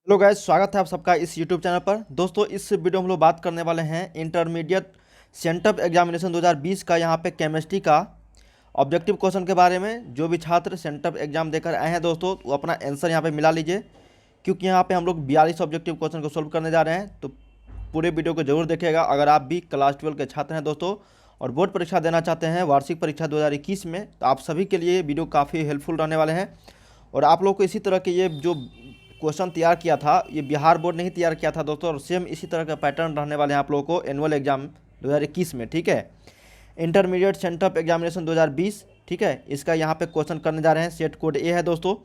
Hello guys, स्वागत है आप सबका इस यूट्यूब चैनल पर। दोस्तों, इस वीडियो में हम लोग बात करने वाले हैं इंटरमीडिएट सेंटअप एग्जामिनेशन 2020 का यहाँ पे केमिस्ट्री का ऑब्जेक्टिव क्वेश्चन के बारे में। जो भी छात्र सेंटअप एग्जाम देकर आए हैं दोस्तों, वो अपना आंसर यहाँ पे मिला लीजिए, क्योंकि यहाँ पे हम लोग 42 ऑब्जेक्टिव क्वेश्चन को सोल्व करने जा रहे हैं। तो पूरे वीडियो को जरूर देखिएगा अगर आप भी क्लास 12 के छात्र हैं दोस्तों, और बोर्ड परीक्षा देना चाहते हैं वार्षिक परीक्षा 2021 में, तो आप सभी के लिए वीडियो काफ़ी हेल्पफुल रहने वाले हैं। और आप लोग को इसी तरह के ये जो क्वेश्चन तैयार किया था, ये बिहार बोर्ड ने ही तैयार किया था दोस्तों, और सेम इसी तरह का पैटर्न रहने वाले हैं आप लोगों को एनुअल एग्जाम 2021 में। ठीक है, इंटरमीडिएट सेंटअप एग्जामिनेशन 2020, ठीक है, इसका यहाँ पे क्वेश्चन करने जा रहे हैं। सेट कोड ए है दोस्तों।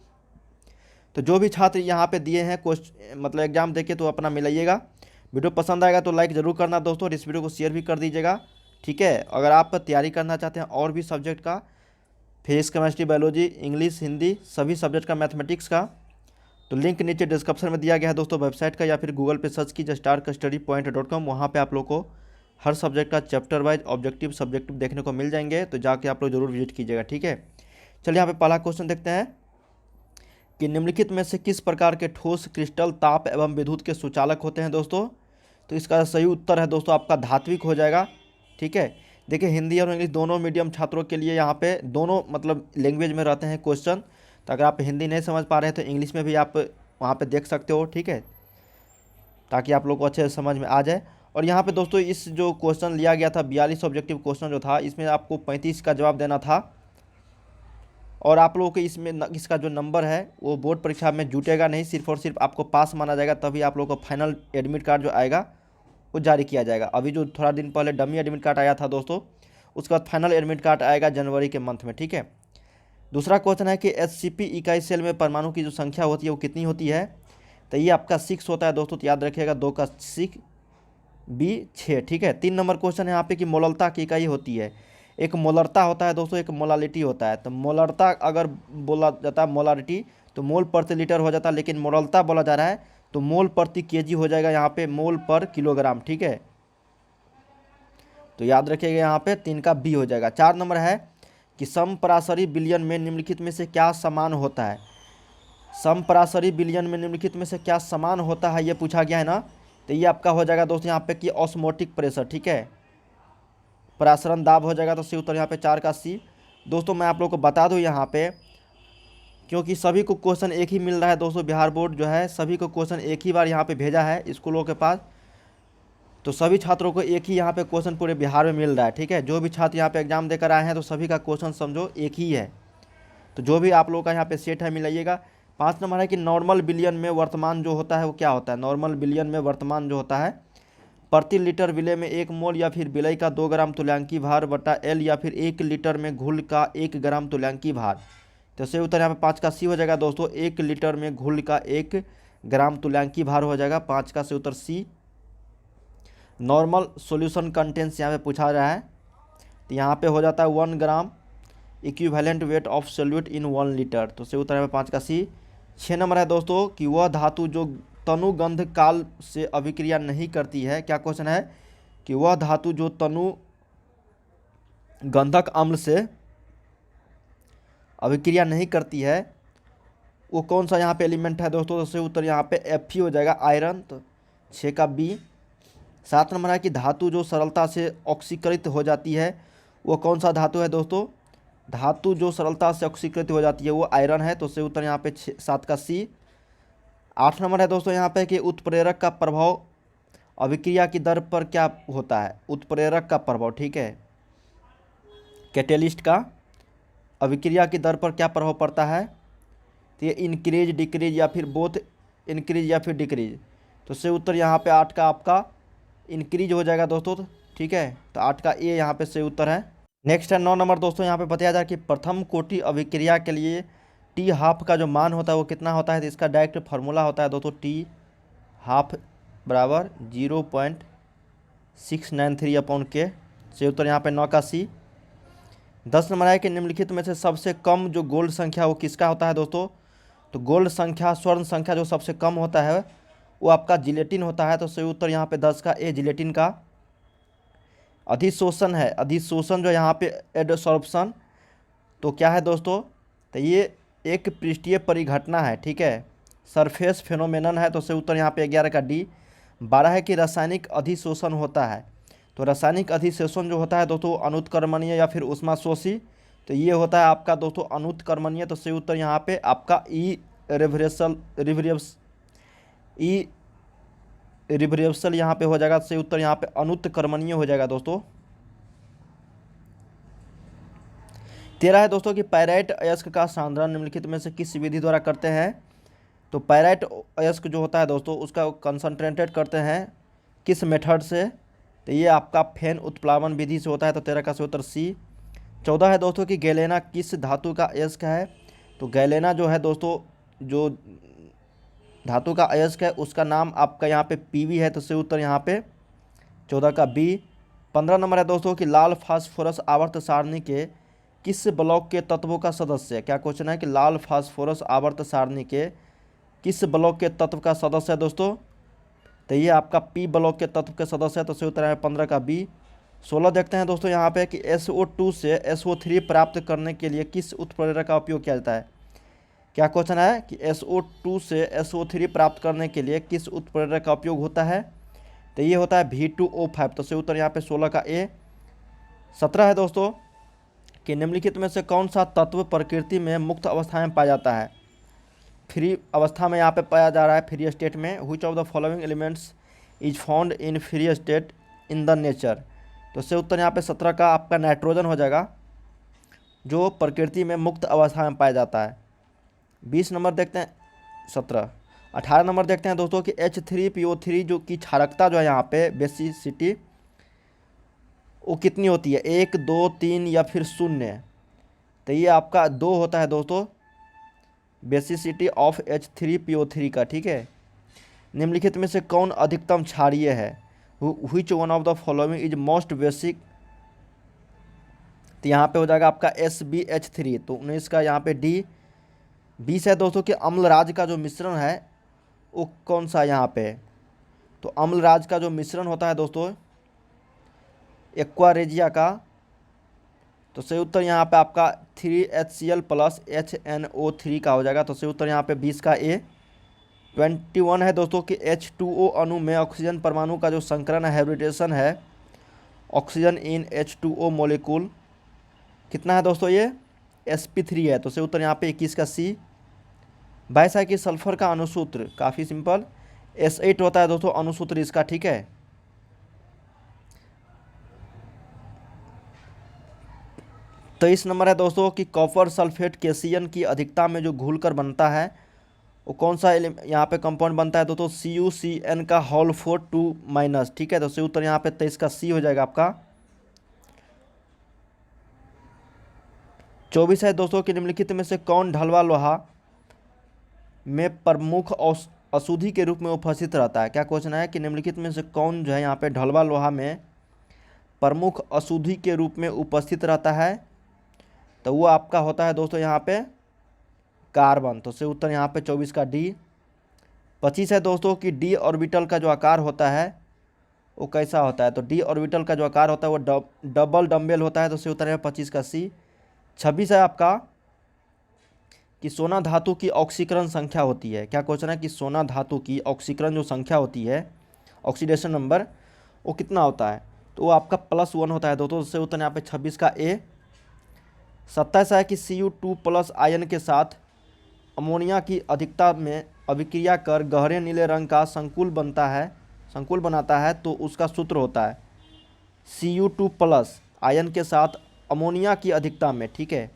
तो जो भी छात्र यहाँ पे दिए हैं क्वेश्चन मतलब एग्जाम देके, तो अपना मिलाइएगा। वीडियो पसंद आएगा तो लाइक ज़रूर करना दोस्तों, और इस वीडियो को शेयर भी कर दीजिएगा। ठीक है, अगर आप तैयारी करना चाहते हैं और भी सब्जेक्ट का, physics, chemistry, biology, English, Hindi, सभी सब्जेक्ट का, मैथमेटिक्स का, तो लिंक नीचे डिस्क्रिप्शन में दिया गया है दोस्तों वेबसाइट का, या फिर गूगल पे सर्च कीजिए starkstudypoint.com। वहाँ पे आप लोग को हर सब्जेक्ट का चैप्टर वाइज ऑब्जेक्टिव सब्जेक्टिव देखने को मिल जाएंगे, तो जाके आप लोग जरूर विजिट कीजिएगा। ठीक है, चलिए यहाँ पे पहला क्वेश्चन देखते हैं कि निम्नलिखित में से किस प्रकार के ठोस क्रिस्टल ताप एवं विद्युत के सुचालक होते हैं दोस्तों। तो इसका सही उत्तर है दोस्तों आपका धात्विक हो जाएगा। ठीक है, देखिए हिंदी और इंग्लिश दोनों मीडियम छात्रों के लिए यहाँ पे दोनों मतलब लैंग्वेज में रहते हैं क्वेश्चन। तो अगर आप हिंदी नहीं समझ पा रहे हैं तो इंग्लिश में भी आप वहाँ पे देख सकते हो। ठीक है, ताकि आप लोग को अच्छे से समझ में आ जाए। और यहाँ पे दोस्तों इस जो क्वेश्चन लिया गया था 42 ऑब्जेक्टिव क्वेश्चन जो था, इसमें आपको 35 का जवाब देना था। और आप लोगों के इसमें इसका जो नंबर है वो बोर्ड परीक्षा में जुटेगा नहीं, सिर्फ और सिर्फ आपको पास माना जाएगा। तभी आप लोगों को फाइनल एडमिट कार्ड जो आएगा वो जारी किया जाएगा। अभी जो थोड़ा दिन पहले डमी एडमिट कार्ड आया था दोस्तों, उसके बाद फाइनल एडमिट कार्ड आएगा जनवरी के मंथ में। ठीक है, दूसरा क्वेश्चन है कि एचसीपी इकाई सेल में परमाणु की जो संख्या होती है वो कितनी होती है। तो ये आपका 6 होता है दोस्तों, तो याद रखिएगा 2 का 6 बी 6। ठीक है, 3 नंबर क्वेश्चन है यहाँ पे कि मोलरता की इकाई होती है। एक मोलरता होता है दोस्तों, एक मोलालिटी होता है। तो मोलरता अगर बोला जाता है मोलारिटी, तो मोल प्रति लीटर हो जाता है, लेकिन मोलरता बोला जा रहा है तो मोल प्रति केजी हो जाएगा यहाँ पे, मोल पर किलोग्राम। ठीक है, तो याद रखिएगा यहाँ पे 3 का बी हो जाएगा। 4 नंबर है कि समपराशरी विलयन में निम्नलिखित में से क्या समान होता है। समपराशरी विलयन में निम्नलिखित में से क्या समान होता है, ये पूछा गया है ना। तो ये आपका हो जाएगा दोस्तों यहाँ पे कि ऑस्मोटिक प्रेशर। ठीक है, परासरण दाब हो जाएगा। तो सी उत्तर यहाँ पे 4 का सी। दोस्तों मैं आप लोग को बता दूँ यहाँ पे, क्योंकि सभी को क्वेश्चन एक ही मिल रहा है दोस्तों, बिहार बोर्ड जो है सभी को क्वेश्चन एक ही बार यहाँ पे भेजा है स्कूलों के पास। तो सभी छात्रों को एक ही यहाँ पे क्वेश्चन पूरे बिहार में मिल रहा है। ठीक है, जो भी छात्र यहाँ पे एग्जाम देकर आए हैं तो सभी का क्वेश्चन समझो एक ही है। तो जो भी आप लोगों का यहाँ पे सेट है मिलाइएगा। 5 नंबर है कि नॉर्मल बिलियन में वर्तमान जो होता है वो क्या होता है। नॉर्मल बिलियन में वर्तमान जो होता है, प्रति लीटर विलय में 1 मोल या फिर विलय का 2 ग्राम तुल्यांकी भार बटा एल, या फिर 1 लीटर में घुल का 1 ग्राम तुल्यांकी भार। तो सही उत्तर यहाँ पे 5 का सी हो जाएगा दोस्तों, 1 लीटर में घुल का 1 ग्राम तुल्यांकी भार हो जाएगा। 5 का सही उत्तर सी। नॉर्मल सॉल्यूशन कंटेंट्स यहाँ पे पूछा रहा है, तो यहाँ पे हो जाता है 1 gram equivalent weight of solute in 1 litre. तो सही उत्तर है 5 का सी। 6 नंबर है दोस्तों कि वह धातु जो तनुगंध काल से अभिक्रिया नहीं करती है। क्या क्वेश्चन है कि वह धातु जो तनु गंधक अम्ल से अभिक्रिया नहीं करती है, वो कौन सा यहाँ पे एलिमेंट है दोस्तों। तो सही उत्तर यहाँ पे एफ ही हो जाएगा, आयरन। तो 6 का बी। 7 नंबर है कि धातु जो सरलता से ऑक्सीकृत हो जाती है, वो कौन सा धातु है दोस्तों। धातु जो सरलता से ऑक्सीकृत हो जाती है वो आयरन है। तो सही उत्तर यहाँ पे 7 का सी। 8 नंबर है दोस्तों यहाँ पे कि उत्प्रेरक का प्रभाव अभिक्रिया की दर पर क्या होता है। उत्प्रेरक का प्रभाव, ठीक है, कैटेलिस्ट का अभिक्रिया की दर पर क्या प्रभाव पड़ता है। तो ये इंक्रीज, डिक्रीज, या फिर बोथ इंक्रीज या फिर डिक्रीज। तो सही उत्तर यहाँ पे 8 का आपका इंक्रीज हो जाएगा दोस्तों। ठीक है, तो 8 का ए यहाँ पे सही उत्तर है। नेक्स्ट है 9 नंबर दोस्तों, यहाँ पे बताया जाए कि प्रथम कोटि अभिक्रिया के लिए टी हाफ का जो मान होता है वो कितना होता है। तो इसका डायरेक्ट फार्मूला होता है दोस्तों, टी हाफ बराबर 0.693 अपॉन के। सही उत्तर यहाँ पे 9 का सी। 10 नंबर है कि निम्नलिखित में से सबसे कम जो गोल्ड संख्या वो किसका होता है दोस्तों। तो गोल्ड संख्या, स्वर्ण संख्या जो सबसे कम होता है वो आपका जिलेटिन होता है। तो सही उत्तर यहाँ पे 10 का ए, जिलेटिन का। अधिशोषण है, अधिशोषण जो यहाँ पे एडसॉर्प्शन, तो क्या है दोस्तों। तो ये एक पृष्ठीय परिघटना है। ठीक है, सरफेस फेनोमेनन है, तो सही उत्तर यहाँ पे 11 का डी। 12 है कि रासायनिक अधिशोषण होता है, तो रासायनिक अधिशोषण जो होता है दोस्तों अनुत्क्रमणीय या फिर ऊष्माशोषी, तो ये होता है आपका दोस्तों अनुत्क्रमणीय, तो सही उत्तर यहाँ पे आपका ई रिवर्सल यहाँ पे हो जाएगा, सही उत्तर यहाँ पे अनुत्क्रमणीय हो जाएगा दोस्तों। 13 है दोस्तों कि पायराइट अयस्क का सांद्रण निम्नलिखित में से किस विधि द्वारा करते हैं, तो पायराइट अयस्क जो होता है दोस्तों उसका कंसंट्रेटेड करते हैं किस मेथड से, तो ये आपका फेन उत्प्लावन विधि से होता है, तो 13 का सही उत्तर सी। 14 है दोस्तों कि गैलेना किस धातु का अयस्क है, तो गैलेना जो है दोस्तों जो धातु का अयस्क है उसका नाम आपका यहाँ पे पीवी है, तो सही उत्तर यहाँ पे 14 का बी। 15 नंबर है दोस्तों कि लाल फास्फोरस आवर्त सारणी के किस ब्लॉक के तत्वों का सदस्य है, क्या क्वेश्चन है कि लाल फास्फोरस आवर्त सारणी के किस ब्लॉक के तत्व का सदस्य है दोस्तों, तो ये आपका पी ब्लॉक के तत्व के सदस्य है, तो सही उत्तर है 15 का बी। 16 देखते हैं दोस्तों यहाँ पे कि SO2 से SO3 प्राप्त करने के लिए किस उत्प्रेरक का उपयोग किया जाता है, क्या क्वेश्चन है कि SO2 से SO3 प्राप्त करने के लिए किस उत्प्रेरक का उपयोग होता है, तो ये होता है V2O5, तो सही उत्तर यहाँ पे 16 का ए। 17 है दोस्तों कि निम्नलिखित में से कौन सा तत्व प्रकृति में मुक्त अवस्था में पाया जाता है, फ्री अवस्था में यहाँ पे पाया जा रहा है, फ्री स्टेट में। Which of the following elements is found in free state in the nature, तो सही उत्तर यहाँ पे 17 का आपका नाइट्रोजन हो जाएगा जो प्रकृति में मुक्त अवस्था में पाया जाता है। 20 नंबर देखते हैं 17। 18 नंबर देखते हैं दोस्तों कि H3PO3 जो की क्षारकता जो है यहाँ पे बेसिसिटी वो कितनी होती है, 1, 2, 3 या फिर 0, तो ये आपका 2 होता है दोस्तों बेसिसिटी ऑफ H3PO3 का, ठीक है। निम्नलिखित में से कौन अधिकतम क्षारीय है, which one of the following is most basic, तो यहाँ पे हो जाएगा आपका SbH3, तो 19 का यहाँ पे डी। 20 है दोस्तों कि अम्लराज का जो मिश्रण है वो कौन सा यहाँ पे, तो अम्लराज का जो मिश्रण होता है दोस्तों एक्वारेजिया का, तो सही उत्तर यहाँ पे आपका 3HCl प्लस HNO3 का हो जाएगा, तो सही उत्तर यहाँ पे 20 का ए। 21 है दोस्तों कि H2O अणु में ऑक्सीजन परमाणु का जो संकरण है हाइब्रिडेशन है ऑक्सीजन इन H2O मॉलिक्यूल कितना है दोस्तों, ये sp3 है, तो सही उत्तर यहाँ पे 21 का सी। 22 है कि सल्फर का अणुसूत्र काफ़ी सिंपल S8 होता है दोस्तों अणुसूत्र इसका, ठीक है। 23 नंबर है दोस्तों कि कॉपर सल्फेट केसियन की अधिकता में जो घुलकर बनता है वो कौन सा यहाँ पे कंपाउंड बनता है दोस्तों, CuCN का होल 4 2-, ठीक है, तो सही उत्तर यहाँ पे 23 का सी हो जाएगा आपका। 24 है दोस्तों कि निम्नलिखित में से कौन ढलवा लोहा में प्रमुख अशुद्धि के रूप में उपस्थित रहता है, क्या क्वेश्चन है कि निम्नलिखित में से कौन जो है यहाँ पे ढलवा लोहा में प्रमुख अशुद्धि के रूप में उपस्थित रहता है, तो वो आपका होता है दोस्तों यहाँ पे कार्बन, तो सही उत्तर यहाँ पे 24 का डी। 25 है दोस्तों कि डी ऑर्बिटल का जो आकार होता है वो कैसा होता है, तो डी ऑर्बिटल का जो आकार होता है वो डबल डम्बेल होता है, तो सही उत्तर है 25 का सी। 26 है आपका कि सोना धातु की ऑक्सीकरण संख्या होती है, क्या क्वेश्चन है कि सोना धातु की ऑक्सीकरण जो संख्या होती है ऑक्सीडेशन नंबर वो कितना होता है, तो वो आपका +1 होता है दोस्तों, सही उत्तर यहाँ पे 26 का ए। 27 है कि Cu2 प्लस आयन के साथ अमोनिया की अधिकता में अभिक्रिया कर गहरे नीले रंग का संकुल बनाता है, तो उसका सूत्र होता है Cu2 प्लस आयन के साथ अमोनिया की अधिकता में, ठीक है,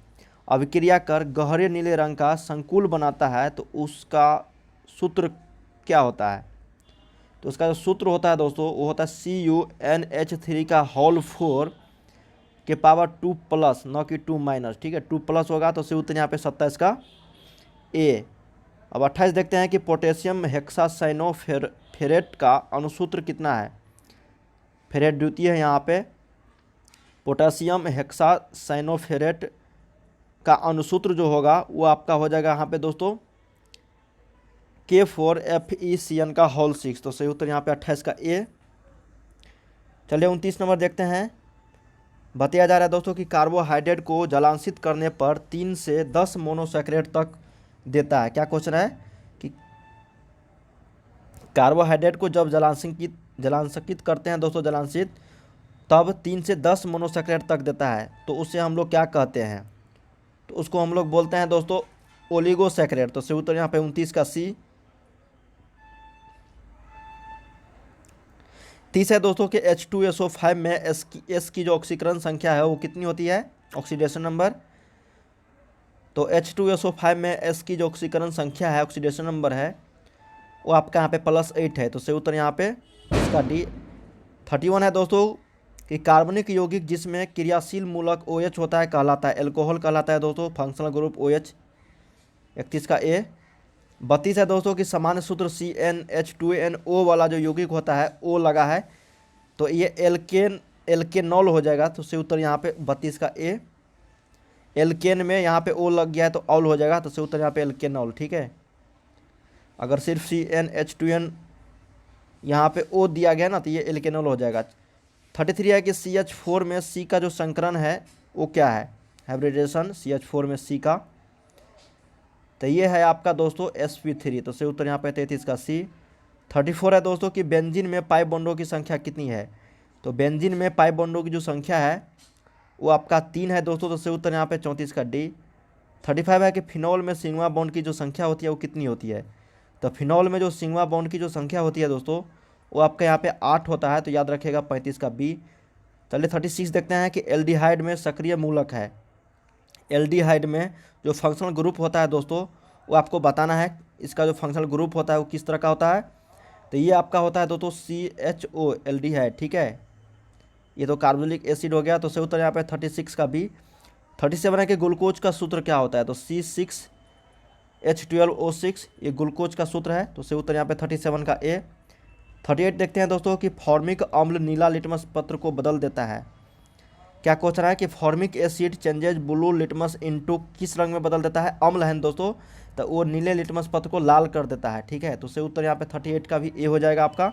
अभिक्रिया कर गहरे नीले रंग का संकुल बनाता है, तो उसका सूत्र क्या होता है, तो उसका जो सूत्र होता है दोस्तों वो होता है CuNH3 का होल 4 के पावर 2+, न कि 2-, ठीक है, 2+ होगा, तो सही उत्तर यहाँ पे 27 का ए। अब 28 देखते हैं कि पोटेशियम हेक्सासाइनोफेरेट का अणुसूत्र कितना है, फेरेट द्वितीय है यहाँ पे, पोटेशियम हेक्सासाइनोफेरेट का अणुसूत्र जो होगा वो आपका हो जाएगा यहाँ पे दोस्तों K4FeCN का होल 6, तो सही उत्तर यहाँ पे 28 का ए। चलिए 29 नंबर देखते हैं। बताया जा रहा है दोस्तों कि कार्बोहाइड्रेट को जलांशित करने पर 3 से 10 मोनोसैकेराइड तक देता है, क्या क्वेश्चन है कि कार्बोहाइड्रेट को जब जलांशित करते हैं दोस्तों, जलांशित, तब 3 से 10 मोनोसैकेराइड तक देता है, तो उससे हम लोग क्या कहते हैं? तो उसको हम लोग बोलते हैं दोस्तों ओलिगोसैकेराइड। तो सही उत्तर यहाँ पे 29 का सी। 30 है दोस्तों कि H2SO5 में एस की जो ऑक्सीकरण संख्या है वो कितनी होती है, ऑक्सीडेशन नंबर? तो H2SO5 में एस की जो ऑक्सीकरण संख्या है, ऑक्सीडेशन नंबर है, वो आपका यहाँ पे +8 है। तो सही उत्तर यहाँ पे इसका डी। 31 है दोस्तों कि कार्बनिक यौगिक जिसमें क्रियाशील मूलक OH होता है कहलाता है एल्कोहल कहलाता है दोस्तों, फंक्शनल ग्रुप OH। 31 का ए। 32 है दोस्तों कि सामान्य सूत्र CnH2nO वाला जो यौगिक होता है O लगा है, तो ये एल्केनॉल हो जाएगा। तो सही उत्तर यहाँ पे 32 का ए। एल्केन में यहाँ पे O लग गया है तो ऑल हो जाएगा, तो सही उत्तर यहाँ पे एल्केनॉल। ठीक है, अगर सिर्फ CnH2n यहाँ पे O दिया गया ना तो ये एल्केनॉल हो जाएगा। 33 है कि CH4 में C का जो संकरण है वो क्या है, हाइब्रिडेशन CH4 में C का, तो ये है आपका दोस्तों sp3। तो सही उत्तर यहाँ पे 33 का सी। 34 है दोस्तों कि बेंजीन में पाई बॉन्डों की संख्या कितनी है? तो बेंजीन में पाई बॉन्डों की जो संख्या है वो आपका 3 है दोस्तों, तो सही उत्तर यहाँ पे 34 का डी। 35 है कि फिनॉल में सिग्मा बॉन्ड की जो संख्या होती है वो कितनी होती है? तो फिनॉल में जो सिग्मा बॉन्ड की जो संख्या होती है दोस्तों वो आपका यहाँ पे 8 होता है, तो याद रखिएगा 35 का बी। चलिए 36 देखते हैं कि एल्डिहाइड में सक्रिय मूलक है। एल्डिहाइड में जो फंक्शनल ग्रुप होता है दोस्तों वो आपको बताना है, इसका जो फंक्शनल ग्रुप होता है वो किस तरह का होता है। तो ये आपका होता है दोस्तों CHO एल्डिहाइड। ठीक है, ये तो कार्बोनिक एसिड हो गया। तो सही उत्तर यहाँ पे 36 का बी। 37 है कि ग्लूकोज का सूत्र क्या होता है? तो C6H12O6 ये ग्लूकोज का सूत्र है, तो सही उत्तर यहाँ पे 37 का ए। 38 देखते हैं दोस्तों कि फॉर्मिक अम्ल नीला लिटमस पत्र को बदल देता है। क्या क्वेश्चन है कि formic acid changes blue litmus into, किस रंग में बदल देता है? अम्ल है दोस्तों, तो वो नीले लिटमस पत्र को लाल कर देता है। ठीक है, तो सही उत्तर यहाँ पे 38 का भी ए हो जाएगा आपका।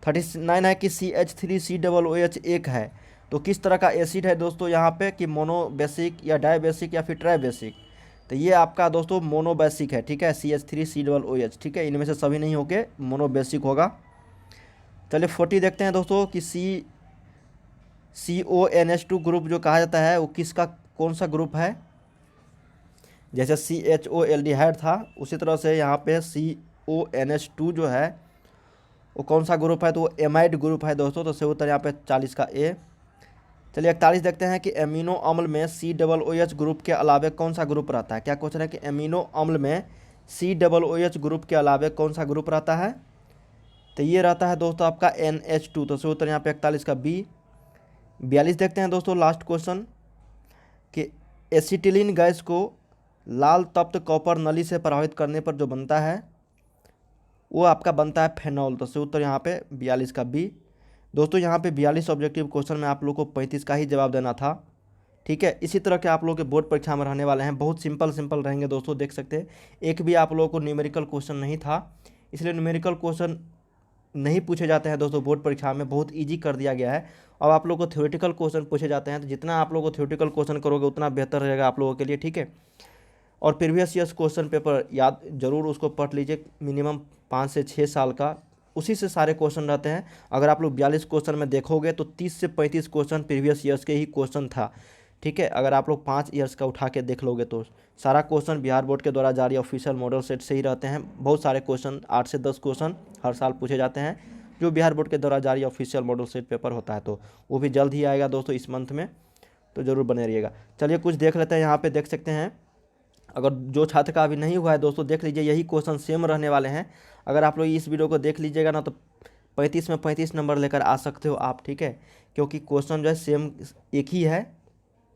39 है कि CH3COOH एक है, तो किस तरह का एसिड है दोस्तों यहाँ पे, कि मोनोबेसिक या डायबेसिक या फिर ट्राइबेसिक? तो ये आपका दोस्तों मोनोबेसिक है। ठीक है, CH3COOH। ठीक है, इनमें से सभी नहीं होके मोनोबेसिक होगा। चलिए 40 देखते हैं दोस्तों कि CONH2 ग्रुप जो कहा जाता है वो किसका, कौन सा ग्रुप है? जैसे CHO एल्डिहाइड था उसी तरह से यहाँ पे CONH2 जो है वो कौन सा ग्रुप है? तो वो एमाइड ग्रुप है दोस्तों, तो सही उत्तर यहाँ पे 40 का ए। चलिए 41 देखते हैं कि एमिनो अम्ल में COOH ग्रुप के अलावे कौन सा ग्रुप रहता है? क्या क्वेश्चन है कि एमिनो अम्ल में COOH ग्रुप के अलावे कौन सा ग्रुप रहता है? तो ये रहता है दोस्तों आपका NH2, तो सही उत्तर यहाँ पे 41 का बी। 42 देखते हैं दोस्तों लास्ट क्वेश्चन कि एसिटिलीन गैस को लाल तप्त कॉपर नली से प्रभावित करने पर जो बनता है वो आपका बनता है फेनॉल, तो सही उत्तर यहाँ पे 42 का बी। दोस्तों यहाँ पे 42 ऑब्जेक्टिव क्वेश्चन में आप लोग को 35 का ही जवाब देना था। ठीक है, इसी तरह के आप लोगों के बोर्ड परीक्षा में रहने वाले हैं, बहुत सिंपल रहेंगे दोस्तों, देख सकते हैं। एक भी आप लोगों को न्यूमेरिकल क्वेश्चन नहीं था, इसलिए न्यूमेरिकल क्वेश्चन नहीं पूछे जाते हैं दोस्तों बोर्ड परीक्षा में, बहुत ईजी कर दिया गया है। अब आप लोगों को थ्योरेटिकल क्वेश्चन पूछे जाते हैं, तो जितना आप लोगों को थ्योरेटिकल क्वेश्चन करोगे उतना बेहतर रहेगा आप लोगों के लिए। ठीक है, और प्रीवियस ईयर्स क्वेश्चन पेपर याद जरूर उसको पढ़ लीजिए, मिनिमम 5 से 6 साल का, उसी से सारे क्वेश्चन रहते हैं। अगर आप लोग 42 क्वेश्चन में देखोगे तो 30 से 35 क्वेश्चन प्रीवियस ईयर्स के ही क्वेश्चन था। ठीक है, अगर आप लोग 5 ईयर्स का उठा के देख लोगे तो सारा क्वेश्चन बिहार बोर्ड के द्वारा जारी ऑफिशियल मॉडल सेट से ही रहते हैं। बहुत सारे क्वेश्चन 8 से 10 क्वेश्चन हर साल पूछे जाते हैं जो बिहार बोर्ड के द्वारा जारी ऑफिशियल मॉडल सेट पेपर होता है, तो वो भी जल्द ही आएगा दोस्तों इस मंथ में, तो ज़रूर बने रहिएगा। चलिए कुछ देख लेते हैं, यहाँ पे देख सकते हैं, अगर जो छात्र का अभी नहीं हुआ है दोस्तों देख लीजिए, यही क्वेश्चन सेम रहने वाले हैं। अगर आप लोग इस वीडियो को देख लीजिएगा ना तो 35 में 35 नंबर लेकर आ सकते हो आप। ठीक है, क्योंकि क्वेश्चन जो है सेम एक ही है,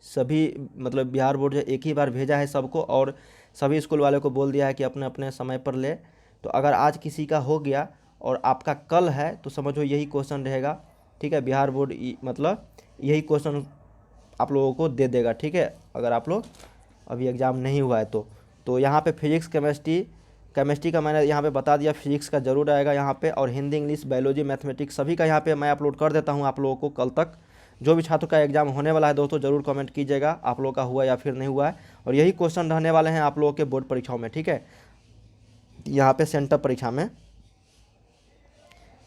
सभी मतलब बिहार बोर्ड जो एक ही बार भेजा है सबको, और सभी स्कूल वाले को बोल दिया है कि अपने अपने समय पर ले। तो अगर आज किसी का हो गया और आपका कल है तो समझो यही क्वेश्चन रहेगा। ठीक है, बिहार बोर्ड मतलब यही क्वेश्चन आप लोगों को दे देगा। ठीक है, अगर आप लोग अभी एग्ज़ाम नहीं हुआ है तो यहाँ पे फिजिक्स केमिस्ट्री का मैंने यहाँ पे बता दिया, फिजिक्स का जरूर आएगा यहाँ पे, और हिंदी इंग्लिश बायोलॉजी मैथमेटिक्स सभी का यहाँ पे मैं अपलोड कर देता हूँ आप लोगों को कल तक। जो भी छात्र का एग्जाम होने वाला है दोस्तों ज़रूर कमेंट कीजिएगा आप लोगों का हुआ या फिर नहीं हुआ है, और यही क्वेश्चन रहने वाले हैं आप लोगों के बोर्ड परीक्षाओं में। ठीक है, यहाँ पे सेंटर परीक्षा में।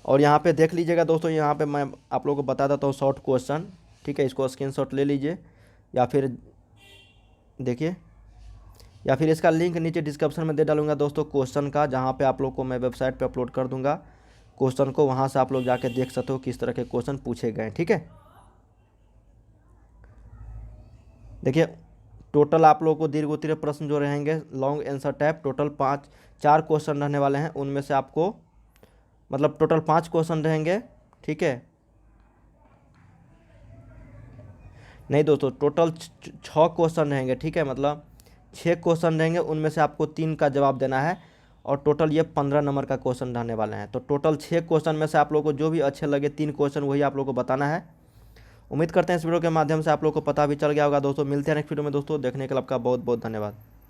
और यहाँ पे देख लीजिएगा दोस्तों, यहाँ पे मैं आप लोगों को बता देता हूँ शॉर्ट क्वेश्चन, ठीक है। इसको स्क्रीनशॉट ले लीजिए या फिर देखिए, या फिर इसका लिंक नीचे डिस्क्रिप्शन में दे डालूंगा दोस्तों क्वेश्चन का, जहाँ पे आप लोग को मैं वेबसाइट पे अपलोड कर दूंगा क्वेश्चन को, वहाँ से आप लोग जाके देख सकते हो किस तरह के क्वेश्चन पूछे गए, ठीक है। देखिए टोटल आप लोगों को दीर्घ उत्तरीय प्रश्न जो रहेंगे long answer type, total 4 question रहने वाले हैं। उनमें से आपको मतलब टोटल 5 क्वेश्चन रहेंगे, ठीक है। नहीं दोस्तों, टोटल 6 क्वेश्चन रहेंगे, ठीक है। मतलब 6 क्वेश्चन रहेंगे, उनमें से आपको 3 का जवाब देना है और टोटल ये 15 नंबर का क्वेश्चन रहने वाले हैं। तो टोटल 6 क्वेश्चन में से आप लोगों को जो भी अच्छे लगे 3 क्वेश्चन वही आप लोगों को बताना है। उम्मीद करते हैं इस वीडियो के माध्यम से आप लोग को पता भी चल गया होगा दोस्तों। मिलते हैं नेक्स्ट वीडियो में दोस्तों, देखने के लिए आपका बहुत बहुत धन्यवाद।